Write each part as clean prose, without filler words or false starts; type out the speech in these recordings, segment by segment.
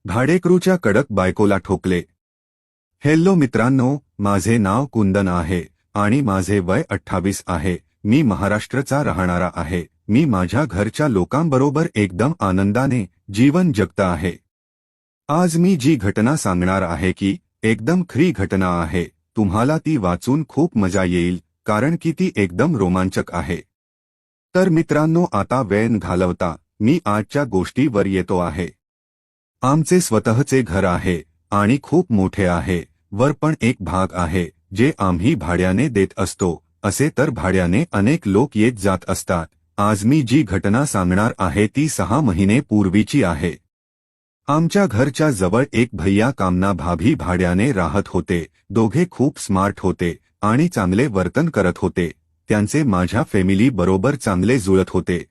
भाडेकरूच्या कडक बायकोला ठोकले। हेल्लो मित्रांनो, माझे नाव कुंदन आहे आणि माझे वय 28 आहे। मी महाराष्ट्रचा राहणारा आहे। मी माझ्या घरच्या लोकांबरोबर एकदम आनंदाने जीवन जगता आहे। आज मी जी घटना सांगणार आहे की एकदम खरी घटना आहे। तुम्हाला ती वाचून खूप मजा येईल कारण की ती एकदम रोमांचक आहे। तर मित्रांनो, आता वेळ न घालवता मी आजच्या गोष्टीवर येतो आहे। आमचे स्वतःचे घर आहे आणि खूप मोठे आहे। वर पण एक भाग आहे जे आम्ही भाड्याने देत असतो। असे तर भाड्याने अनेक लोक येत जात असतात। आज मी जी घटना सांगणार आहे ती 6 महिने पूर्वीची आहे। आमच्या घरच्या जवळ एक भैया कामना भाभी भाड्याने राहत होते। दोघे खूप स्मार्ट होते आणि चांगले वर्तन करत होते। त्यांचे माझ्या फॅमिली बरोबर चांगले जुळत होते।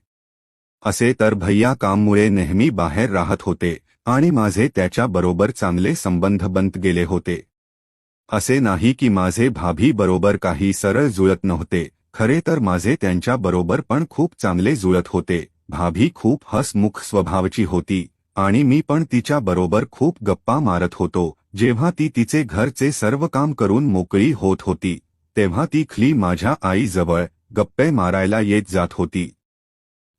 असे तर भैया काममुळे नेहमी बाहेर राहत होते आणि माझे त्याच्या बरोबर चांगले संबंध बनत गेले होते। असे नाही की माझे भाभी बरोबर काही सरळ जुळत नव्हते। खरे तर माझे त्यांच्या बरोबर पण खूप चांगले जुळत होते। भाभी खूप हसमुख स्वभावाची होती आणि मी पण तिच्या बरोबर खूप गप्पा मारत होतो। जेव्हा ती तिचे घरचे सर्व काम करून मोकळी होत होती तेव्हा ती खली माझ्या आईजवळ गप्पे मारायला येत जात होती।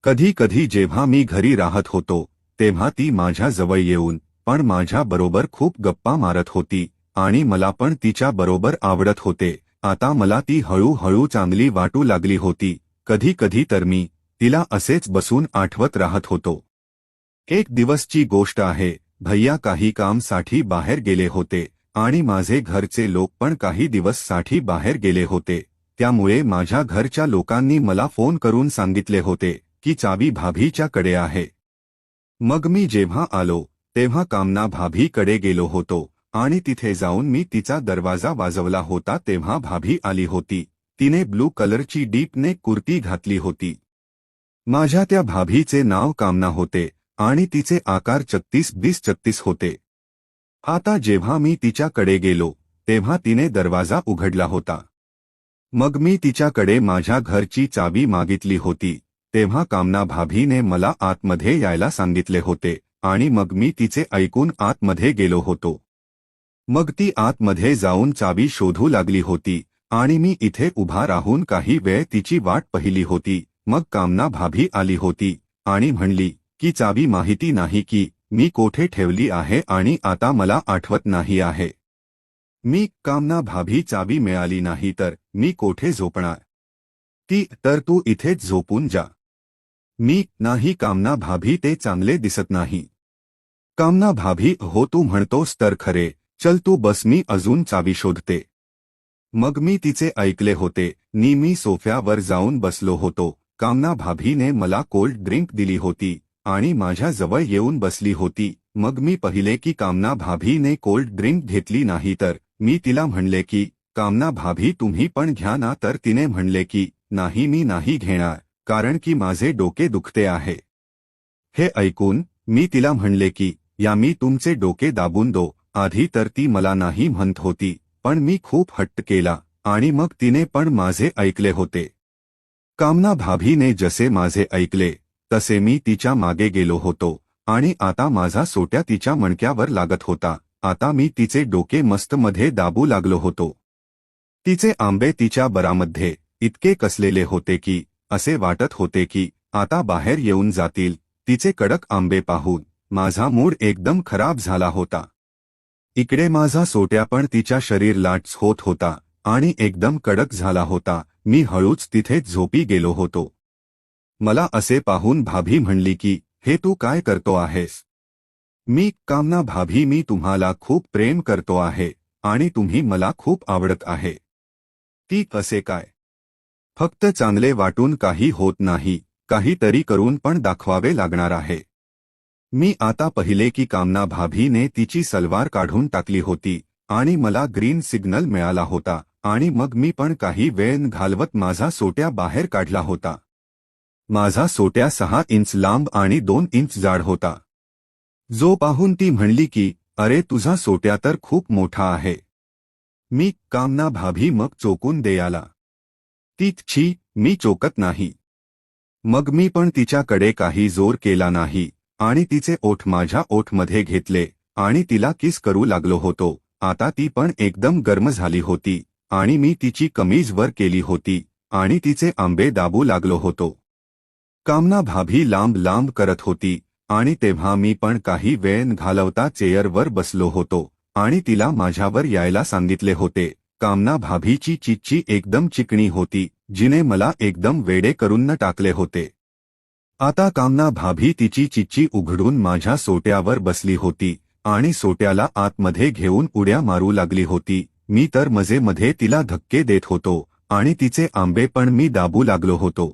कधी कधी जेव्हा मी घरी राहत होतो तेव्हा ती माझ्या जवळ येऊन पण माझ्या बरोबर खूप गप्पा मारत होती आणि मला पण तिच्या बरोबर आवडत होते। आता मला ती हळूहळू चांगली वाटू लागली होती। कधी कधी तर मी तिला असेच बसून आठवत राहत होतो। एक दिवसची गोष्ट आहे। भैया काही कामसाठी बाहेर गेले होते आणि माझे घरचे लोक पण काही दिवससाठी बाहेर गेले होते। त्यामुळे माझ्या घरच्या लोकांनी मला फोन करून सांगितले होते की चावी भाभीच्या कडे आहे। मग मी जेव्हा आलो तेव्हा कामना भाभीकडे गेलो होतो आणि तिथे जाऊन मी तिचा दरवाजा वाजवला होता तेव्हा भाभी आली होती। तिने ब्लू कलरची डीप नेक कुर्ती घातली होती। माझ्या त्या भाभीचे नाव कामना होते आणि तिचे आकार 36x36 होते। आता जेव्हा मी तिच्याकडे गेलो तेव्हा तिने दरवाजा उघडला होता। मग मी तिच्याकडे माझ्या घरची चावी मागितली होती तेव्हा कामना भाभीने मला आतमध्ये यायला सांगितले होते आणि मग मी तिचे ऐकून आतमध्ये गेलो होतो। मग ती आतमध्ये जाऊन चावी शोधू लागली होती आणि मी इथे उभा राहून काही वेळ तिची वाट पाहिली होती। मग कामना भाभी आली होती आणि म्हणली की चावी माहिती नाही की मी कोठे ठेवली आहे आणि आता मला आठवत नाही आहे। मी कामना भाभी चावी मिळाली नाही तर मी कोठे झोपणार? ती तर तू इथेच झोपून जा। मी नाही कामना भाभी ते चांगले दिसत नाही। कामना भाभी हो तू म्हणतोस तर खरे, चल तू बस मी अजून चावी शोधते। मग मी तिचे ऐकले होते नी मी सोफ्यावर जाऊन बसलो होतो। कामना भाभीने मला कोल्ड ड्रिंक दिली होती आणि माझ्या जवळ येऊन बसली होती। मग मी पाहिले की कामना भाभीने कोल्ड ड्रिंक घेतली नाही तर मी तिला म्हणले की कामना भाभी तुम्ही पण घ्या ना, तर तिने म्हणले की नाही मी नाही घेणार कारण की माझे डोके दुखते आहे। हे ऐकून मी तिला म्हणले की या मी तुमचे डोके दाबून दो। आधी तर ती मला नाही म्हणत होती पण मी खूप हट्ट केला आणि मग तिने पण माझे ऐकले होते। कामना भाभीने जसे माझे ऐकले तसे मी तिच्या मागे गेलो होतो आणि आता माझा सोट्या तिच्या मणक्यावर लागत होता। आता मी तिचे डोके मस्त मध्ये दाबू लागलो होतो। तिचे आंबे तिच्या बरामध्ये इतके कसलेले होते की असे वाटत होते की आता बाहेर येऊन जातील। तिचे कडक आंबे पाहून माझा मूड एकदम खराब झाला होता। इकडे माझा सोट्या पण तिच्या शरीर लाट्स होत होता आणि एकदम कडक झाला होता। मी हळूच तिथेच झोपी गेलो होतो। मला असे पाहून भाभी म्हणली की हे तू काय करतो आहेस? मी कामना भाभी मी तुम्हाला खूप प्रेम करतो आहे आणि तुम्ही मला खूप आवडत आहे। ती कसे काय? फक्त चांगले वाटून काही होत नाही, काहीतरी करून पण दाखवावे लागणार आहे। मी आता पाहिले की कामना भाभीने तिची सलवार काढून टाकली होती आणि मला ग्रीन सिग्नल मिळाला होता आणि मग मी पण काही वेळ न घालवत माझा सोट्या बाहेर काढला होता। माझा सोट्या 6 इंच लांब आणि 2 इंच जाड होता। जो पाहून ती म्हणली की अरे तुझा सोट्या तर खूप मोठा आहे। मी कामना भाभी मग चोकून द्यायला ती छी मी चोकत नाही। मग मी पण तिच्याकडे काही जोर केला नाही आणि तिचे ओठ माझ्या ओठमध्ये घेतले आणि तिला किस करू लागलो होतो. आता ती पण एकदम गरम झाली होती आणि मी तिची कमीज वर केली होती आणि तिचे आंबे दाबू लागलो होतो. कामना भाभी लांब लांब करत होती आणि तेव्हा मी पण काही वेळ घालवता चेअरवर बसलो होतो आणि तिला माझ्यावर यायला सांगितले होते. कामना भाभीची चिच्ची एकदम चिकणी होती, जिने मला एकदम वेडे करून टाकले होते. आता कामना भाभी तिची चिच्ची उघडून माझ्या सोट्यावर बसली होती आणि सोट्याला आतमध्ये घेऊन उड्या मारू लागली होती. मी तर मजेमध्ये तिला धक्के देत होतो आणि तिचे आंबे पण मी दाबू लागलो होतो.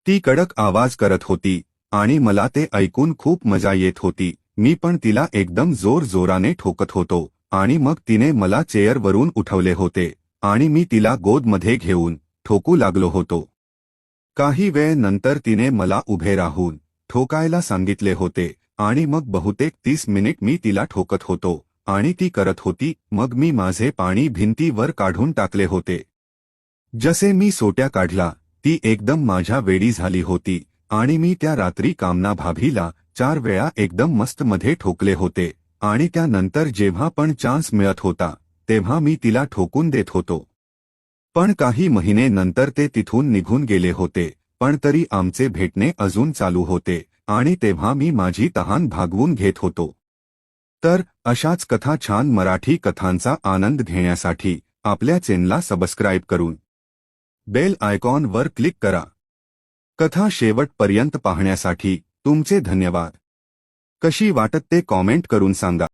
ती कडक आवाज करत होती आणि मला ते ऐकून खूप मजा येत होती. मी पण तिला एकदम जोराने ठोकत होतो आणि मग तिने मला चेअरवरून उठवले होते आणि मी तिला गोदमध्ये घेऊन ठोकू लागलो होतो. काही वेळ नंतर तिने मला उभे राहून ठोकायला सांगितले होते आणि मग बहुतेक 30 मिनिट मी तिला ठोकत होतो आणि ती करत होती. मग मी माझे पाणी भिंतीवर काढून टाकले होते. जसे मी सोट्या काढला, ती एकदम माझ्या वेडी झाली होती आणि मी त्या रात्री कामना भाभीला 4 वेळा एकदम मस्त मध्ये ठोकले होते आणि त्यानंतर जेव्हा पण चान्स मिळत होता तेव्हा मी तिला ठोकून देत होतो. पण काही महिने नंतर ते तिथून निघून गेले होते, पण तरी आमचे भेटणे अजून चालू होते आणि तेव्हा मी माझी तहान भागवून घेत होतो. तर अशाच कथा छान मराठी कथांचा आनंद घेण्यासाठी आपल्या चॅनलला सबस्क्राईब करून बेल आयकॉनवर क्लिक करा. कथा शेवटपर्यंत पाहण्यासाठी तुमचे धन्यवाद. कशी वाटत ते कॉमेंट करून सांगा.